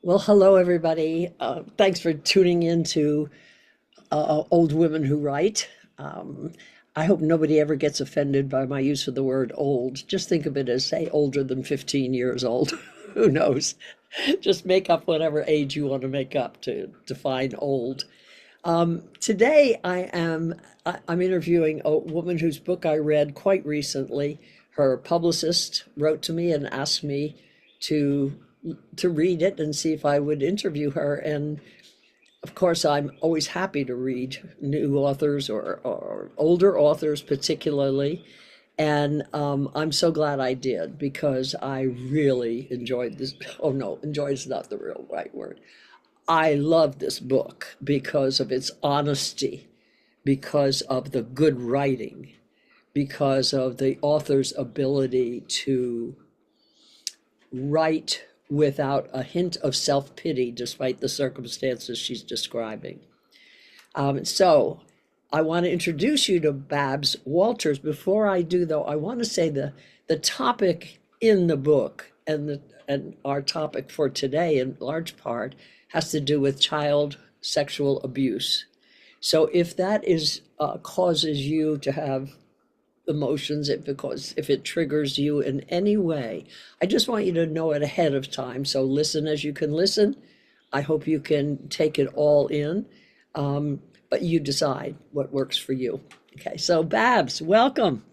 Well, hello, everybody. Thanks for tuning in to Old Women Who Write. Um, I hope nobody ever gets offended by my use of the word old. Just think of it as, say, older than 15 years old. Who knows? Just make up whatever age you want to make up to define old. Today, I'm interviewing a woman whose book I read quite recently. Her publicist wrote to me and asked me to to read it and see if I would interview her. And of course, I'm always happy to read new authors or older authors, particularly. And I'm so glad I did because I really enjoyed this. Oh, no, enjoy is not the real right word. I love this book because of its honesty, because of the good writing, because of the author's ability to write without a hint of self pity, despite the circumstances she's describing. So I want to introduce you to Babs Walters. Before I do, though, I want to say the topic in the book and our topic for today, in large part, has to do with child sexual abuse. So if that is causes you to have emotions, if it triggers you in any way, I just want you to know it ahead of time. So listen as you can listen. I hope you can take it all in, but you decide what works for you. Okay, so Babs, welcome.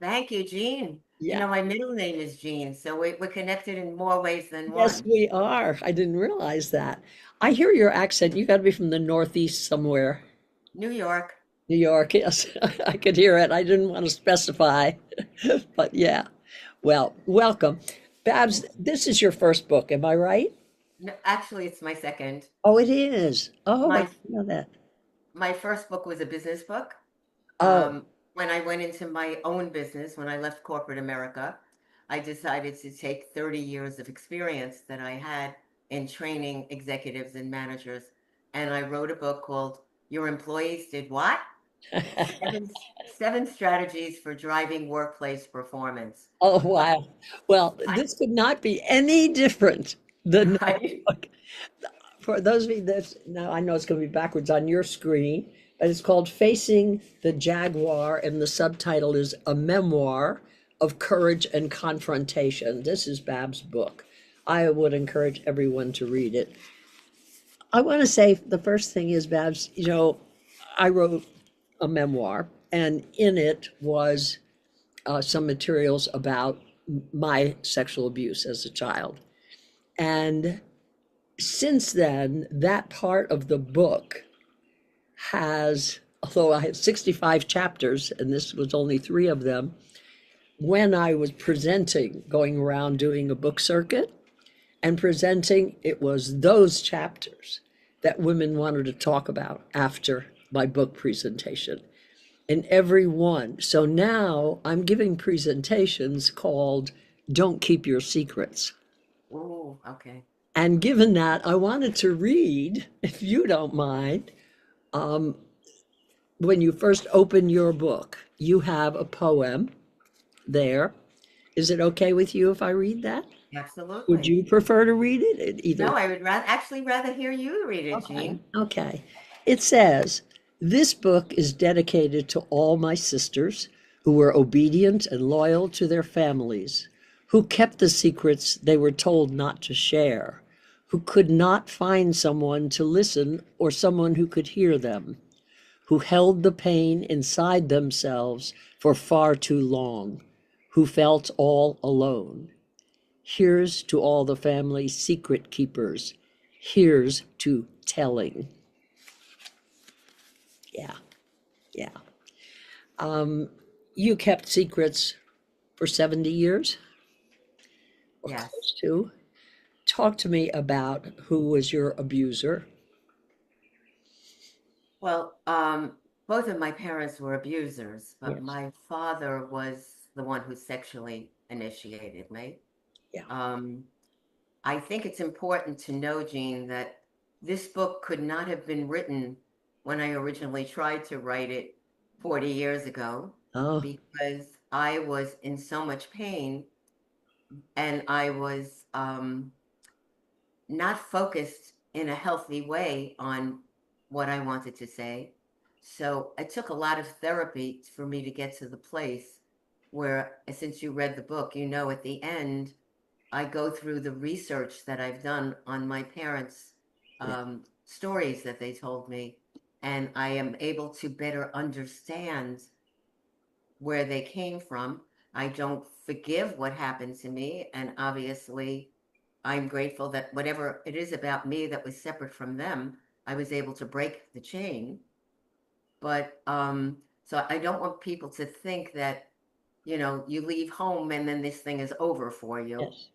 Thank you, Jean. You Yeah, know, my middle name is Jean, so we're connected in more ways than yes, one. we are. I didn't realize that. I hear your accent. You got to be from the Northeast somewhere. New York. New York, yes, I could hear it. I didn't want to specify, but yeah. Well, welcome. Babs, Thanks. this is your first book, am I right? No, actually, it's my second. Oh, it is. Oh, I My didn't know that. my first book was a business book. Oh, When I went into my own business, when I left corporate America, I decided to take 30 years of experience that I had in training executives and managers, and I wrote a book called Your Employees Did What? Seven, Seven Strategies for Driving Workplace Performance. oh, Well, wow. Well, I, this could not be any different than my I book. For those of you that now I know it's going to be backwards on your screen, but it's called Facing the Jaguar, and the subtitle is A Memoir of Courage and Confrontation. This is Bab's book. I would encourage everyone to read it. I want to say the first thing is, Babs, I wrote a memoir, and in it was some materials about my sexual abuse as a child. And since then, that part of the book has, although I had 65 chapters, and this was only three of them, when I was presenting, going around doing a book circuit and presenting, it was those chapters that women wanted to talk about after my book presentation. In every one. So now I'm giving presentations called Don't Keep Your Secrets. Oh, okay. And given that, I wanted to read, if you don't mind, um, when you first open your book, you have a poem there. Is it okay with you if I read that? Would Absolutely. you prefer to read it? Either No, I would rather hear you read it, okay. Jean. Okay. It says, this book is dedicated to all my sisters who were obedient and loyal to their families, who kept the secrets they were told not to share, who could not find someone to listen or someone who could hear them, who held the pain inside themselves for far too long, who felt all alone. Here's to all the family secret keepers. Here's to telling. Yeah, yeah. You kept secrets for 70 years or Yes. close to. Talk to me about who was your abuser. Well, both of my parents were abusers, but Yes. my father was the one who sexually initiated me. Yeah. Um, I think it's important to know, Jean, that this book could not have been written when I originally tried to write it 40 years ago Oh, because I was in so much pain and I was not focused in a healthy way on what I wanted to say. So it took a lot of therapy for me to get to the place where, since you read the book, you know, at the end, I go through the research that I've done on my parents' Yeah. stories that they told me, and I am able to better understand where they came from. I don't forgive what happened to me, and obviously, I'm grateful that whatever it is about me that was separate from them, I was able to break the chain. But so I don't want people to think that, you know, you leave home and then this thing is over for you, Yes.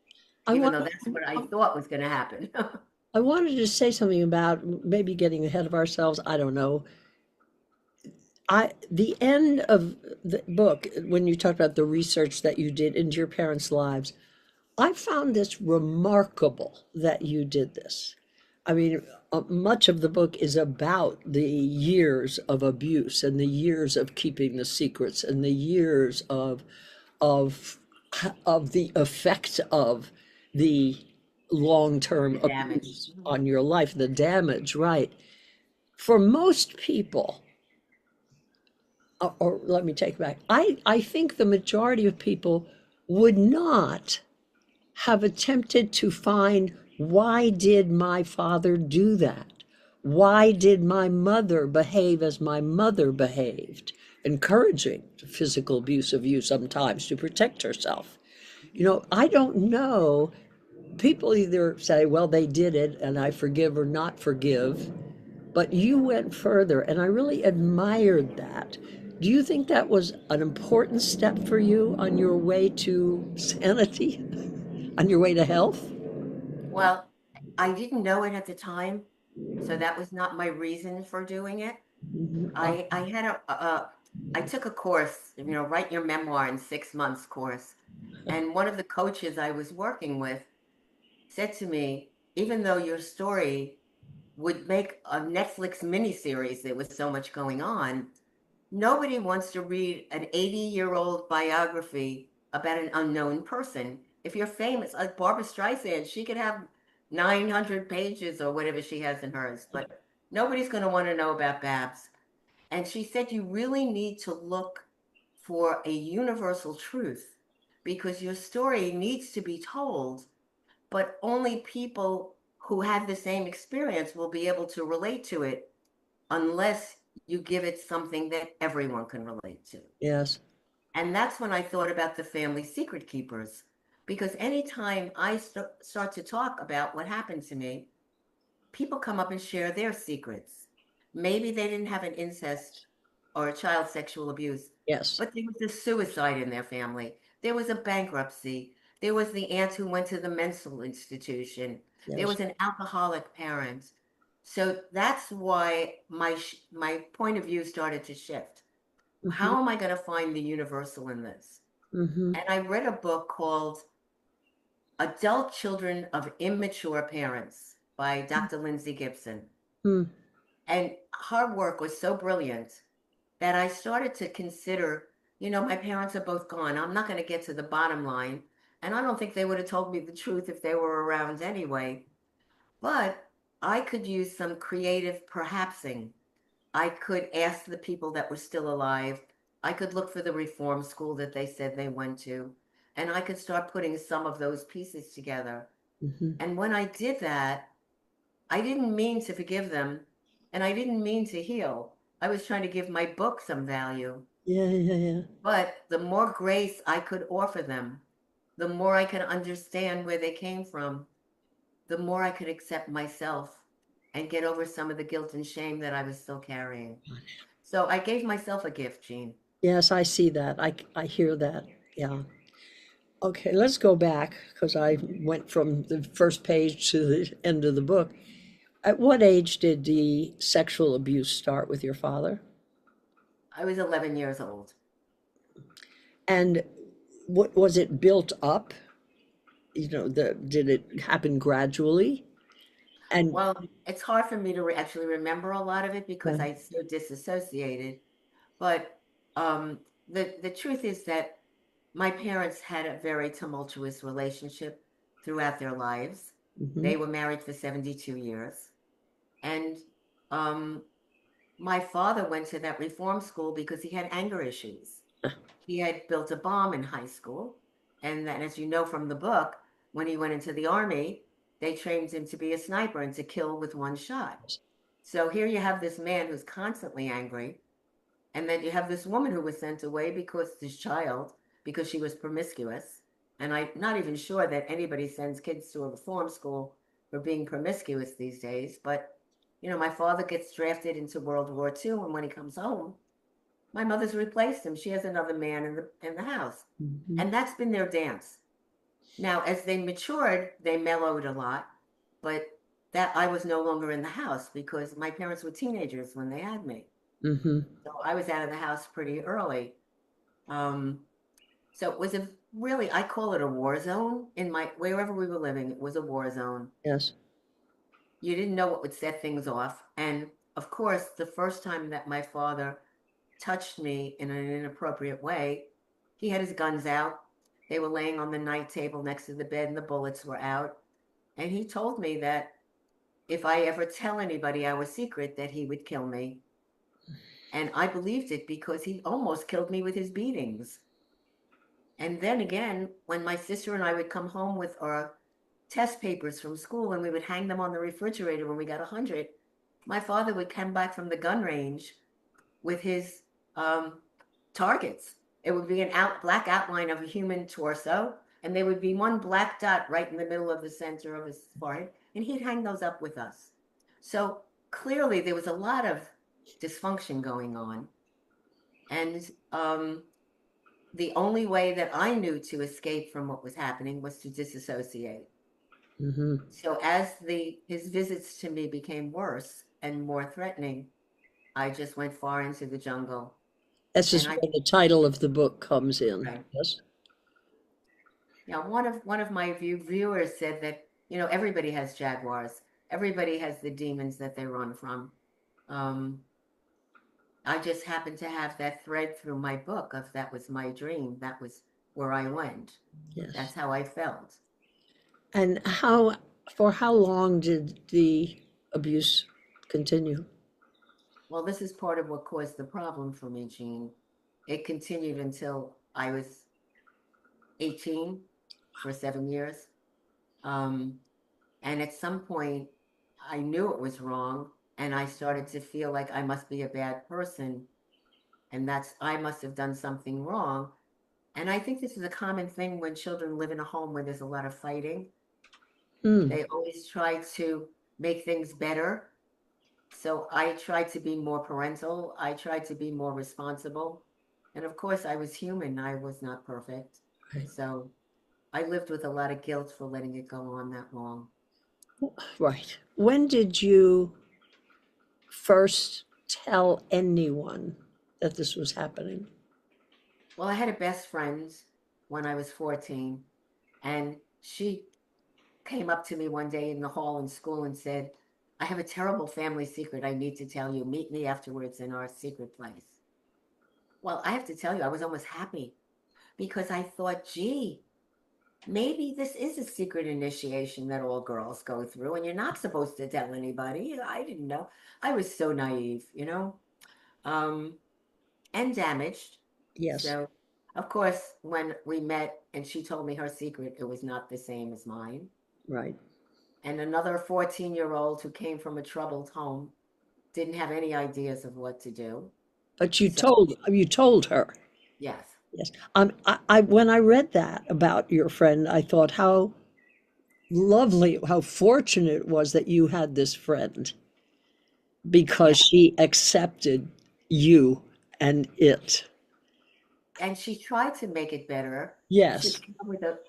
I even want, though that's what I thought was going to happen. I wanted to say something about maybe getting ahead of ourselves. I don't know. The end of the book, when you talked about the research that you did into your parents' lives, I found this remarkable that you did this. I mean, much of the book is about the years of abuse and the years of keeping the secrets and the years of of the effect of the long-term The damage. abuse on your life, the damage, right? For most people, or let me take it back. I think the majority of people would not have attempted to find, why did my father do that? Why did my mother behave as my mother behaved? Encouraging physical abuse of you sometimes to protect herself. You know, I don't know. People either say, well, they did it and I forgive or not forgive, but you went further and I really admired that. Do you think that was an important step for you on your way to sanity, on your way to health? Well, I didn't know it at the time, so that was not my reason for doing it. Mhm. I had I took a course, you know, write your memoir in 6 months course, and one of the coaches I was working with said to me, even though your story would make a Netflix miniseries, there was so much going on, nobody wants to read an 80-year-old biography about an unknown person. If you're famous, like Barbara Streisand, she could have 900 pages or whatever she has in hers, but nobody's going to want to know about Babs. And she said, you really need to look for a universal truth because your story needs to be told, but only people who had the same experience will be able to relate to it unless you give it something that everyone can relate to. Yes. And that's when I thought about the family secret keepers. Because anytime I start to talk about what happened to me, people come up and share their secrets. Maybe they didn't have an incest or a child sexual abuse, Yes. but there was a suicide in their family. There was a bankruptcy. There was the aunt who went to the mental institution. There Yes. was an alcoholic parent. So that's why my point of view started to shift. Mm-hmm. How am I going to find the universal in this? Mm-hmm. And I read a book called Adult Children of Immature Parents by Dr. Lindsay Gibson. Mm. And her work was so brilliant that I started to consider, you know, my parents are both gone. I'm not going to get to the bottom line. And I don't think they would have told me the truth if they were around anyway. But I could use some creative perhapsing. I could ask the people that were still alive. I could look for the reform school that they said they went to. And I could start putting some of those pieces together. Mm-hmm. And when I did that, I didn't mean to forgive them and I didn't mean to heal. I was trying to give my book some value. Yeah, yeah, yeah. But the more grace I could offer them, the more I could understand where they came from, the more I could accept myself and get over some of the guilt and shame that I was still carrying. So I gave myself a gift, Jean. Yes, I see that. I hear that. Yeah. Okay, let's go back because I went from the first page to the end of the book. At what age did the sexual abuse start with your father? I was 11 years old. And what was it built up? You know, did it happen gradually? And Well, it's hard for me to actually remember a lot of it because uh, I so disassociated. But the truth is that my parents had a very tumultuous relationship throughout their lives. Hmm. They were married for 72 years. And um, my father went to that reform school because he had anger issues. He had built a bomb in high school. And then, as you know from the book, when he went into the army, they trained him to be a sniper and to kill with one shot. So here you have this man who's constantly angry. And then you have this woman who was sent away because this child, because she was promiscuous. And I'm not even sure that anybody sends kids to a reform school for being promiscuous these days. But, my father gets drafted into World War II. And when he comes home, my mother's replaced him. She has another man in the house. Hmm. And that's been their dance. Now, as they matured, they mellowed a lot, but that I was no longer in the house because my parents were teenagers when they had me. Hmm. So I was out of the house pretty early. Um, so it was a really, I call it a war zone in my, wherever we were living, it was a war zone. Yes. You didn't know what would set things off. And of course, the first time that my father touched me in an inappropriate way, he had his guns out. They were laying on the night table next to the bed and the bullets were out. And he told me that if I ever tell anybody our secret, that he would kill me. And I believed it because he almost killed me with his beatings. And then again, when my sister and I would come home with our test papers from school and we would hang them on the refrigerator when we got 100, my father would come back from the gun range with his um, targets. It would be an black outline of a human torso, and there would be one black dot right in the middle of the center of his forehead, and he'd hang those up with us. So clearly, there was a lot of dysfunction going on, and the only way that I knew to escape from what was happening was to disassociate. Hmm. So as the his visits to me became worse and more threatening, I just went far into the jungle. This And is I where the title of the book comes in. right. Yes. Yeah, one of my viewers said that, everybody has jaguars. Everybody has the demons that they run from. Um, I just happened to have that thread through my book of that was my dream. That was where I went. Yes. That's how I felt. And for how long did the abuse continue? Well, this is part of what caused the problem for me, Jean. It continued until I was 18 for 7 years. Um, and at some point, I knew it was wrong, and I started to feel like I must be a bad person, and I must have done something wrong. And I think this is a common thing when children live in a home where there's a lot of fighting. Hmm. They always try to make things better. So I tried to be more parental. I tried to be more responsible. And of course, I was human. I was not perfect. Right. So I lived with a lot of guilt for letting it go on that long. Right. When did you first tell anyone that this was happening? Well, I had a best friend when I was 14, and she came up to me one day in the hall in school and said, I have a terrible family secret I need to tell you. Meet me afterwards in our secret place. Well, I have to tell you, I was almost happy because I thought, gee, maybe this is a secret initiation that all girls go through, and you're not supposed to tell anybody. I didn't know. I was so naive, um, and damaged. Yes. So, of course, when we met and she told me her secret, it was not the same as mine. Right. And another 14-year-old who came from a troubled home didn't have any ideas of what to do. But So, you told her. yes. Yes. When I read that about your friend, I thought how lovely, how fortunate it was that you had this friend Yeah. because she accepted you and it. And she tried to make it better. She Yes. came up with a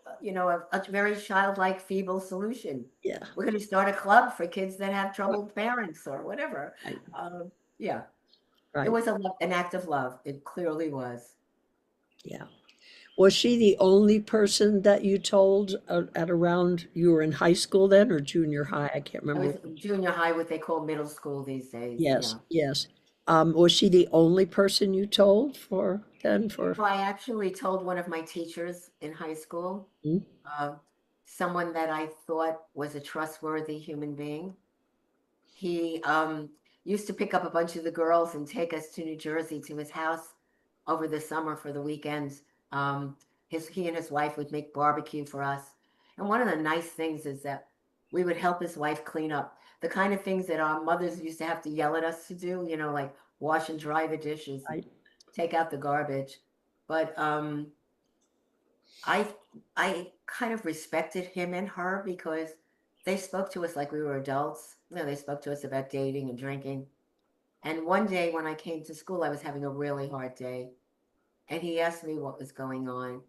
very childlike, feeble solution. Yeah. We're going to start a club for kids that have troubled parents or whatever. Right. Yeah, it Right. was an act of love. It clearly was. Yeah. Was she the only person that you told at around, you were in high school then or junior high? I can't I remember. was junior high, what they call middle school these days. Yes, Yeah. yes. Was she the only person you told for then for? Well, I actually told one of my teachers in high school. Hmm? Uh, someone that I thought was a trustworthy human being. He used to pick up a bunch of the girls and take us to New Jersey to his house over the summer for the weekends. Um, he and his wife would make barbecue for us. And one of the nice things is that we would help his wife clean up the kind of things that our mothers used to have to yell at us to do, like wash and dry the dishes, I, take out the garbage. But I I kind of respected him and her because they spoke to us like we were adults. They spoke to us about dating and drinking. And one day when I came to school, I was having a really hard day. And he asked me what was going on.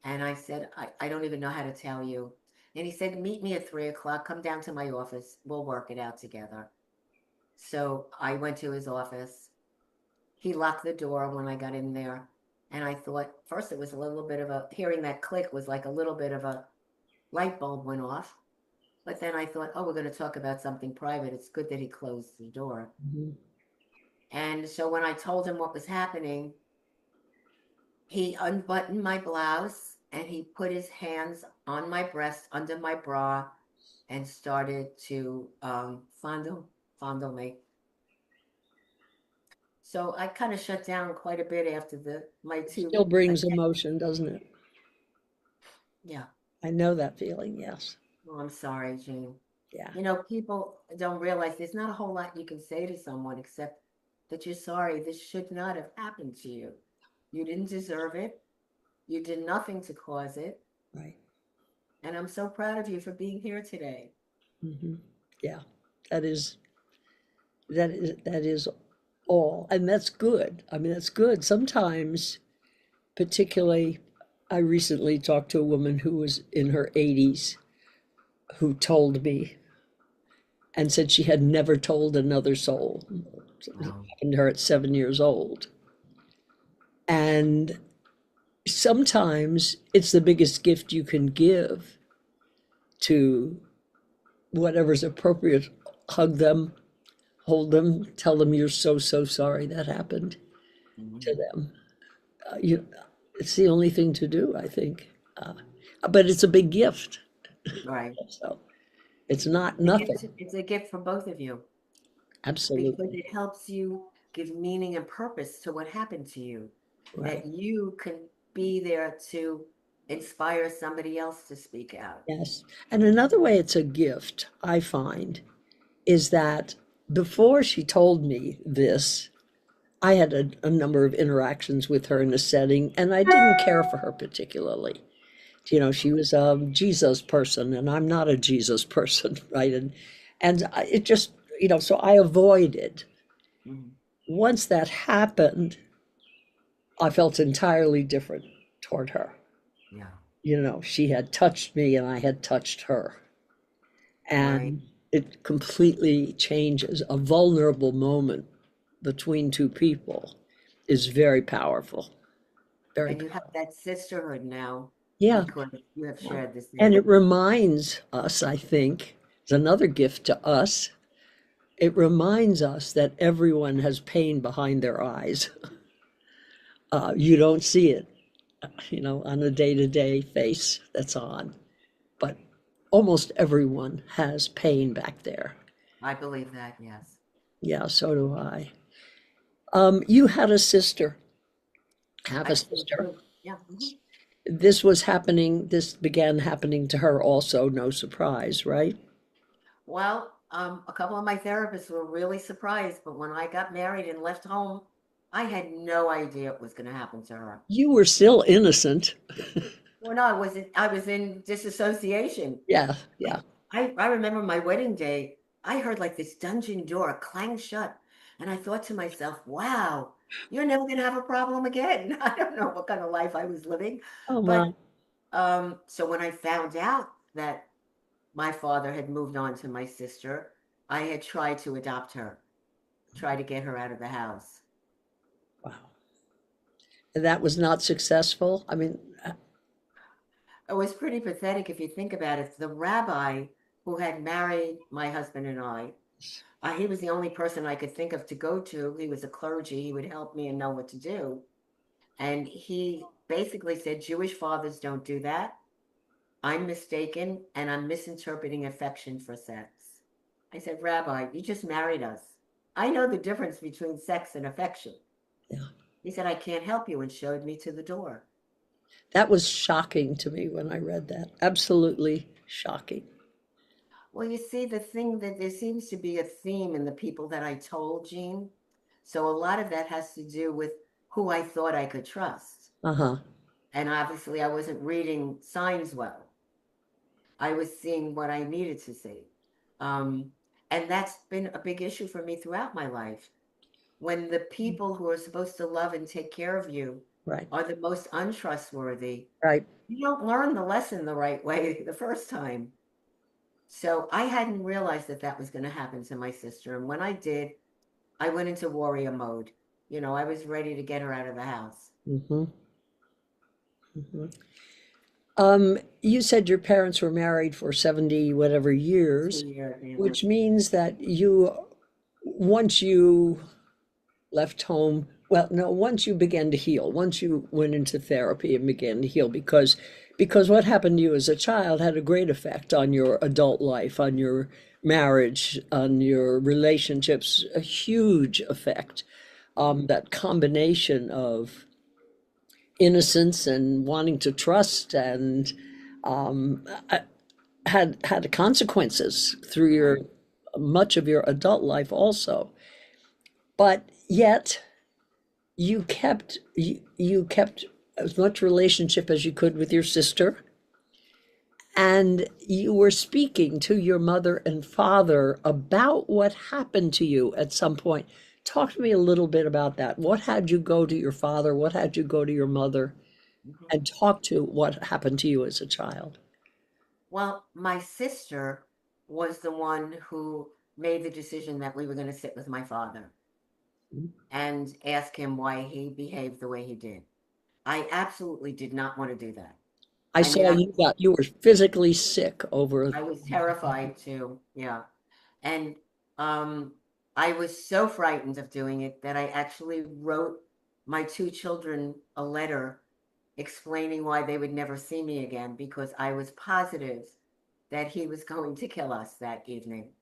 And I said, I don't even know how to tell you. And he said, meet me at 3 o'clock. Come down to my office. We'll work it out together. So I went to his office. He locked the door when I got in there. And I thought, first, it was a little bit of hearing that click was like a little bit of a light bulb went off. But then I thought, oh, we're going to talk about something private. It's good that he closed the door. mhm. And so when I told him what was happening, he unbuttoned my blouse and he put his hands on my breast under my bra and started to fondle me. So I kind of shut down quite a bit after my two Still brings attempts. emotion, doesn't it? Yeah. I know that feeling, yes. Oh, I'm sorry, Jean. Yeah, People don't realize there's not a whole lot you can say to someone except that you're sorry. This should not have happened to you. You didn't deserve it. You did nothing to cause it. right. And I'm so proud of you for being here today. Hmm. Yeah, that is, that is all. And that's good. I mean, that's good. Sometimes, particularly, I recently talked to a woman who was in her 80s who told me and said she had never told another soul. It Wow. happened to her at 7 years old. And sometimes it's the biggest gift you can give to whatever's appropriate. Hug them, hold them, tell them you're so, so sorry that happened to Mhm. them. You, it's the only thing to do, I think. Uh, but it's a big gift. Right. So it's not It's a gift, nothing. it's a gift for both of you because Absolutely. it helps you give meaning and purpose to what happened to you, Right. that you can be there to inspire somebody else to speak out. Yes. And another way it's a gift, I find, is that before she told me this, I had a number of interactions with her in a setting, and I didn't care for her particularly. She was a Jesus person, and I'm not a Jesus person, right? It just, so I avoided. Mhm. Once that happened, I felt entirely different toward her. Yeah. She had touched me, and I had touched her, Right. and it completely changes. A vulnerable moment between two people is very powerful, very And you have powerful. that sisterhood now Yeah. because you have Yeah. shared the And same. it reminds us, I think, it's another gift to us. It reminds us that everyone has pain behind their eyes. You don't see it, on a day-to-day face that's on, but almost everyone has pain back there. I believe that, yes. Yeah, so do I. You had a sister, have I a still sister. do. Yeah. Mhm. This began happening to her also, no surprise, right? Well, a couple of my therapists were really surprised, but when I got married and left home, I had no idea what was going to happen to her. You were still innocent. Well, no, I was in disassociation. Yeah, I, yeah. I remember my wedding day. I heard like this dungeon door clang shut, and I thought to myself, "Wow, you're never going to have a problem again." I don't know what kind of life I was living, Oh my. but so when I found out that my father had moved on to my sister, I had tried to adopt her, try to get her out of the house. Wow. And that was not successful. I mean, It was pretty pathetic if you think about it. The rabbi who had married my husband and I, he was the only person I could think of to go to. He was a clergy. He would help me and know what to do. And he basically said, Jewish fathers don't do that. I'm mistaken and I'm misinterpreting affection for sex. I said, Rabbi, you just married us. I know the difference between sex and affection. Yeah. He said, I can't help you, and showed me to the door. That was shocking to me when I read that. Absolutely shocking. Well, you see, the thing that there seems to be a theme in the people that I told, Jean. So a lot of that has to do with who I thought I could trust. Uh-huh. And obviously, I wasn't reading signs well. I was seeing what I needed to see. Um, and that's been a big issue for me throughout my life. When the people who are supposed to love and take care of you Right. are the most untrustworthy, Right. you don't learn the lesson the right way the first time. So I hadn't realized that that was going to happen to my sister. And when I did, I went into warrior mode. I was ready to get her out of the house. Mm-hmm. Mm-hmm. You said your parents were married for 70 whatever years, 2 years, yeah. which means that once you left home, well, no, once you began to heal, once you went into therapy and began to heal, because what happened to you as a child had a great effect on your adult life, on your marriage, on your relationships, a huge effect. That combination of innocence and wanting to trust and um, had consequences through your Right. much of your adult life also. But yet you kept as much relationship as you could with your sister, and you were speaking to your mother and father about what happened to you at some point. Talk to me a little bit about that. What had you go to your father? What had you go to your mother Mhm. and talk to what happened to you as a child? Well, my sister was the one who made the decision that we were going to sit with my father and ask him why he behaved the way he did. I absolutely did not want to do that. I I mean, saw you were physically sick over. I was terrified too. Yeah. And um, I was so frightened of doing it that I actually wrote my two children a letter explaining why they would never see me again because I was positive that he was going to kill us that evening.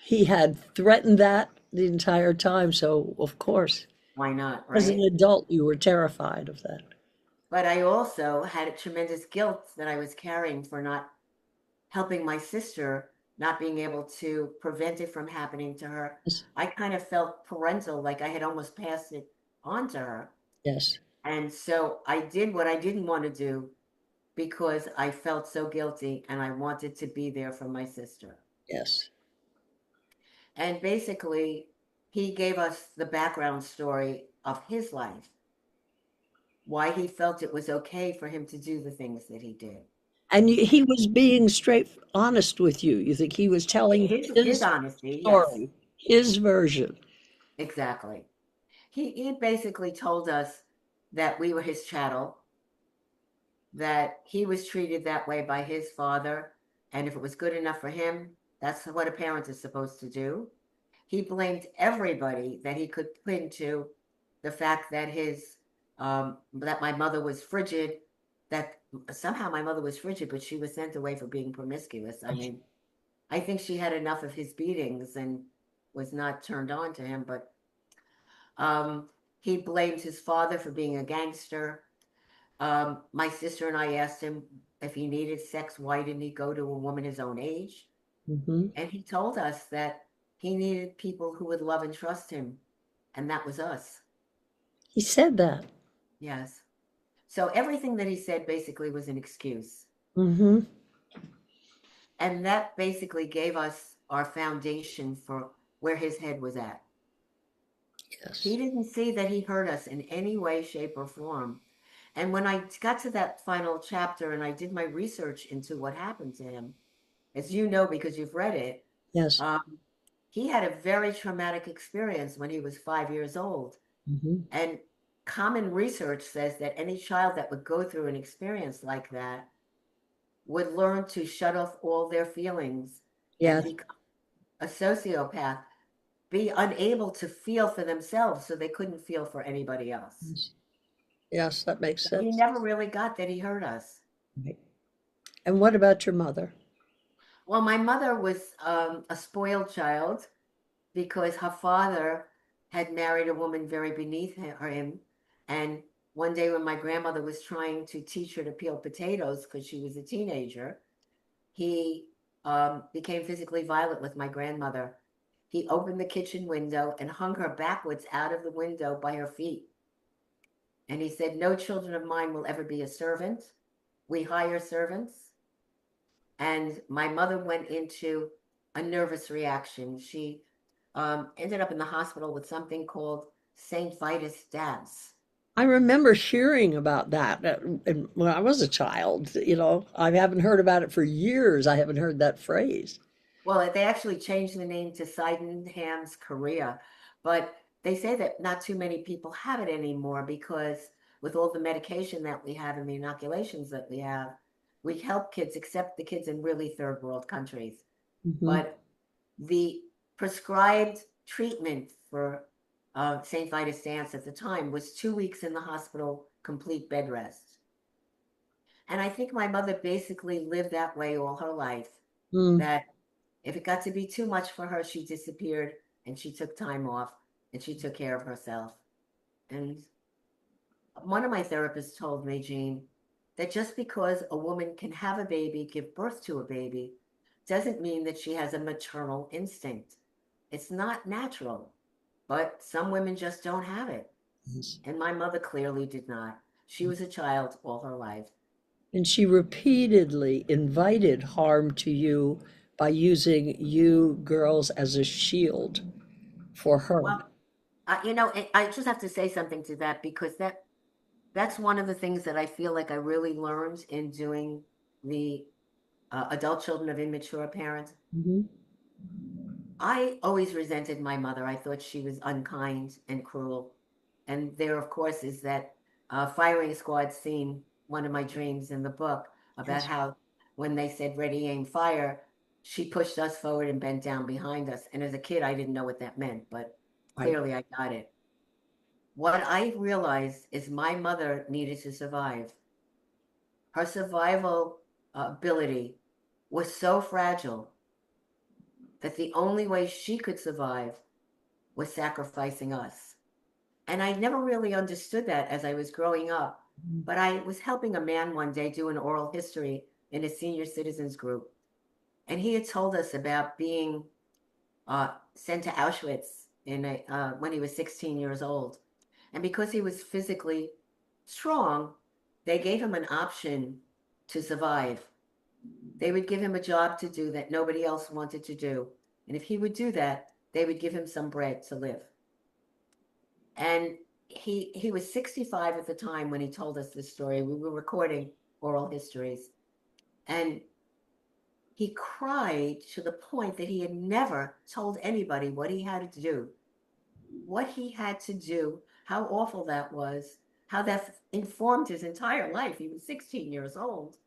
He had threatened that the entire time, so of course, Why not, as an right? adult, you were terrified of that. But I also had a tremendous guilt that I was carrying for not helping my sister, not being able to prevent it from happening to her. Yes, I kind of felt parental, like I had almost passed it on to her. yes, And so I did what I didn't want to do because I felt so guilty and I wanted to be there for my sister. yes. And basically, he gave us the background story of his life, why he felt it was okay for him to do the things that he did. And he was being straight honest with you. You think he was telling His his honesty, yes, story, his version. exactly. He basically told us that we were his chattel, that he was treated that way by his father, and if it was good enough for him, that's what a parent is supposed to do. He blamed everybody that he could pin to the fact that his that my mother was frigid, that somehow my mother was frigid, but she was sent away for being promiscuous. I mean, I think she had enough of his beatings and was not turned on to him, but um, he blamed his father for being a gangster. My sister and I asked him if he needed sex, why didn't he go to a woman his own age? Hmm. And he told us that he needed people who would love and trust him. And that was us. He said that. Yes. So everything that he said basically was an excuse. Hmm. And that basically gave us our foundation for where his head was at. He Yes, didn't see that he hurt us in any way, shape, or form. And when I got to that final chapter and I did my research into what happened to him, as you know, because you've read it, yes. um, he had a very traumatic experience when he was 5 years old. Hmm. And common research says that any child that would go through an experience like that would learn to shut off all their feelings and Yes, become a sociopath, be unable to feel for themselves so they couldn't feel for anybody else. yes, yes, that makes So he sense. never really got that he hurt us. Right. And what about your mother? Well, my mother was a spoiled child because her father had married a woman very beneath him. And one day, when my grandmother was trying to teach her to peel potatoes because she was a teenager, he became physically violent with my grandmother. He opened the kitchen window and hung her backwards out of the window by her feet. And he said, "No children of mine will ever be a servant. We hire servants." And my mother went into a nervous reaction. She ended up in the hospital with something called St. Vitus stabs. I remember hearing about that when I was a child. I haven't heard about it for years. I haven't heard that phrase. Well, they actually changed the name to Sydenham's Korea, but they say that not too many people have it anymore because with all the medication that we have and the inoculations that we have, we help kids, except the kids in really third world countries. Hmm. But the prescribed treatment for St. Vitus dance at the time was 2 weeks in the hospital, complete bed rest. And I think my mother basically lived that way all her life, Mm. that if it got to be too much for her, she disappeared and she took time off and she took care of herself. And one of my therapists told me, Jean, that just because a woman can have a baby, give birth to a baby, doesn't mean that she has a maternal instinct. It's not natural, but some women just don't have it. Yes. And my mother clearly did not. She was a child all her life. And she repeatedly invited harm to you by using you girls as a shield for her. Well, I just have to say something to that because that's one of the things that I feel like I really learned in doing the adult children of immature parents. Hmm. I always resented my mother. I thought she was unkind and cruel. And there, of course, is that firing squad scene, one of my dreams in the book, about Yes, how when they said ready, aim, fire, she pushed us forward and bent down behind us. And as a kid, I didn't know what that meant, but right. clearly I got it. What I realized is my mother needed to survive. Her survival ability was so fragile that the only way she could survive was sacrificing us. And I never really understood that as I was growing up. But I was helping a man one day do an oral history in a senior citizens group. And he had told us about being sent to Auschwitz when he was 16 years old. And because he was physically strong, they gave him an option to survive. They would give him a job to do that nobody else wanted to do. And if he would do that, they would give him some bread to live. And he was 65 at the time when he told us this story. We were recording oral histories. And he cried to the point that he had never told anybody what he had to do, how awful that was, how that informed his entire life. He was 16 years old.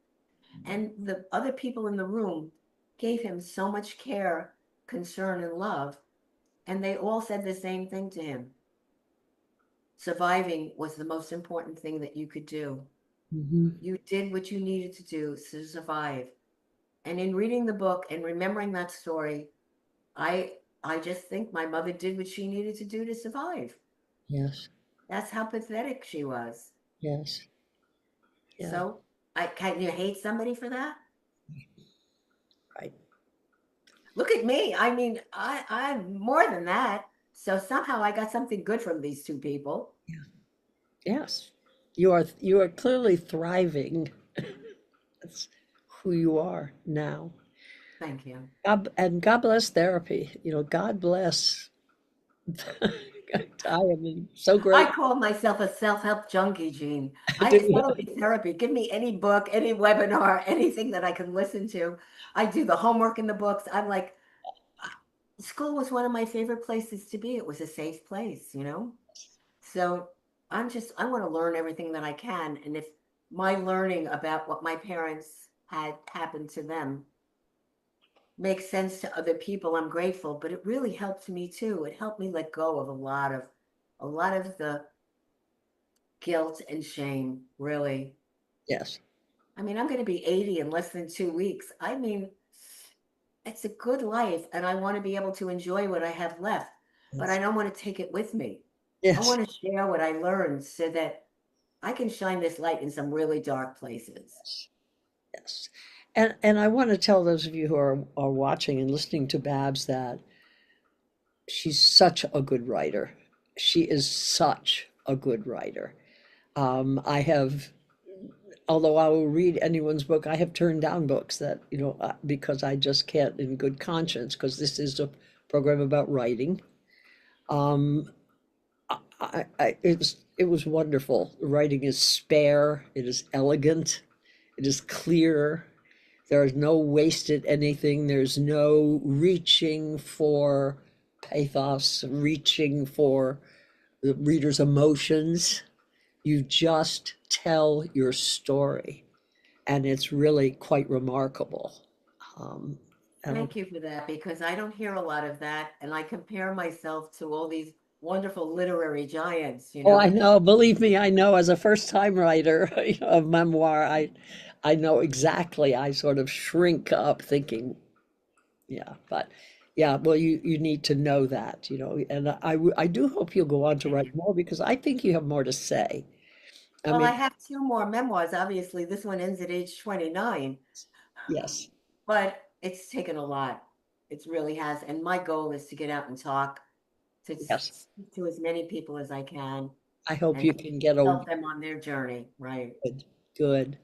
And the other people in the room gave him so much care, concern, and love. And they all said the same thing to him. Surviving was the most important thing that you could do. Hmm. You did what you needed to do to survive. And in reading the book and remembering that story, I I just think my mother did what she needed to do to survive. Yes, That's how pathetic she was. yes, yes, So, I can you hate somebody for that? right. Look at me. I mean, I'm more than that. So somehow I got something good from these two people. Yes. You are clearly thriving. That's who you are now. Thank you. And God bless therapy. God bless. I am so I great. call myself a self-help junkie, Jean. It's not to- only therapy. Give me any book, any webinar, anything that I can listen to. I do the homework in the books. I'm like, school was one of my favorite places to be. It was a safe place. So I want to learn everything that I can. And if my learning about what my parents had happened to them makes sense to other people, I'm grateful. But it really helped me too. It helped me let go of a lot of the guilt and shame, really. Yes. I mean, I'm going to be 80 in less than 2 weeks. I mean, it's a good life, and I want to be able to enjoy what I have left, but I Yes. don't want to take it with me. I Yes. want to share what I learned so that I can shine this light in some really dark places. Yes. And I want to tell those of you who are watching and listening to Babs that she's such a good writer. She is such a good writer. I have, although I will read anyone's book, I have turned down books that, because I just can't in good conscience, because this is a program about writing. Um, it was wonderful. The writing is spare, it is elegant, it is clear. There is no wasted anything. There's no reaching for pathos, reaching for the reader's emotions. You just tell your story, and it's really quite remarkable. Um, and Thank you for that because I don't hear a lot of that. And I compare myself to all these wonderful literary giants, you oh, I know. know. Believe me, I know. As a first-time writer of memoir, I know exactly. I sort of shrink up, thinking, yeah, but yeah, well, you need to know that, and I do hope you'll go on to Thank write you. more because I think you have more to say. I Well, I mean, have two more memoirs. Obviously, this one ends at age 29, yes, but it's taken a lot. It really has. And my goal is to get out and talk, to yes. speak to as many people as I can I hope and you to can get a help them on their journey. Right. good, good.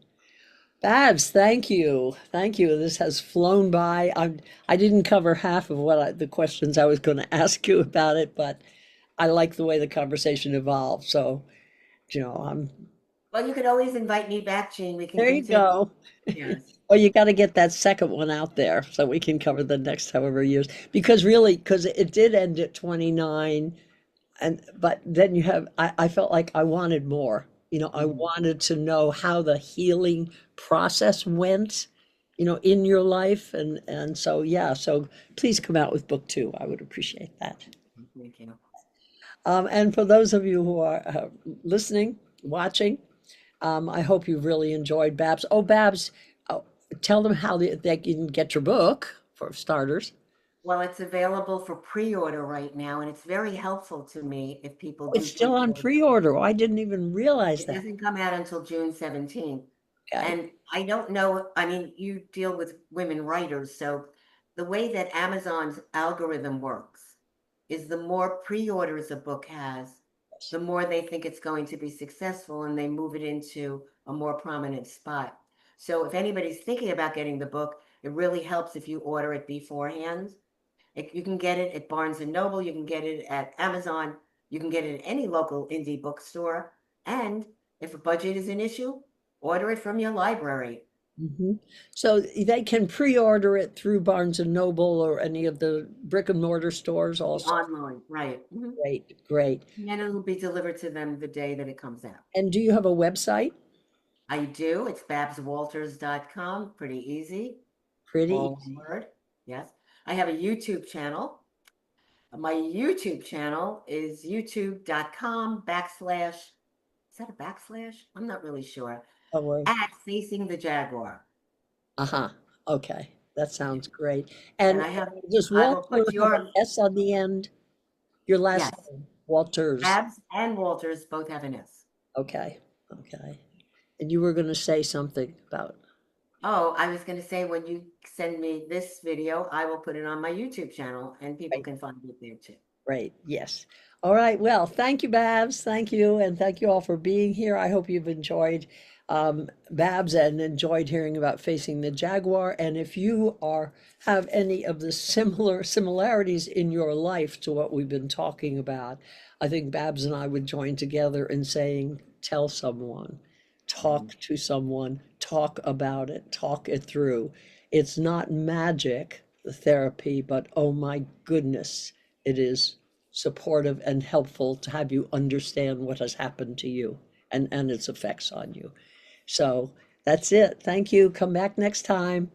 Babs, thank you. Thank you. This has flown by. I didn't cover half of the questions I was going to ask you about it, but I like the way the conversation evolved. So, I'm Well, you could always invite me back, Jean. We can there you continue. go. Yes. Well, you got to get that second one out there so we can cover the next however years. Because really, because it did end at 29, but then I felt like I wanted more. I Mhm. wanted to know how the healing process went, in your life. And so, yeah, so please come out with book two. I would appreciate that. Thank you. And for those of you who are listening, watching, I hope you've really enjoyed Babs. Oh, Babs, oh, tell them how they can get your book for starters. Well, it's available for pre-order right now, and it's very helpful to me if people Oh, it's do still on pre-order. pre-order. Oh, I didn't even realize It that. doesn't come out until June 17th. Okay. And I don't know, I mean, you deal with women writers, so the way that Amazon's algorithm works is the more pre-orders a book has, the more they think it's going to be successful and they move it into a more prominent spot. So if anybody's thinking about getting the book, it really helps if you order it beforehand. You can get it at Barnes and Noble, you can get it at Amazon, you can get it at any local indie bookstore. And if a budget is an issue, order it from your library Hmm. So they can pre-order it through Barnes and Noble or any of the brick and mortar stores also. online, right? Great, great. And then it'll be delivered to them the day that it comes out. And do you have a website? I do. It's babswalters.com. Pretty easy. Pretty All one easy. word. Yes. I have a YouTube channel. My YouTube channel is youtube.com/, is that a backslash? I'm not really sure. Don't worry. At Facing the Jaguar. Uh-huh. Okay. That sounds great. And And I have, does I will Walter put have an your, S on the end? Your last yes, name, Walters. Babs and Walters both have an S. Okay. Okay. And you were going to say something about. Oh, I was going to say when you send me this video, I will put it on my YouTube channel and people Right. can find it there too. Right. Yes. All right. Well, thank you, Babs. Thank you. And thank you all for being here. I hope you've enjoyed Babs and enjoyed hearing about facing the Jaguar. And if you have any of the similarities in your life to what we've been talking about, I think Babs and I would join together in saying, tell someone, Mhm. talk to someone, talk about it, talk it through. It's not magic, the therapy, but oh my goodness, it is supportive and helpful to have you understand what has happened to you and its effects on you. So that's it. Thank you. Come back next time.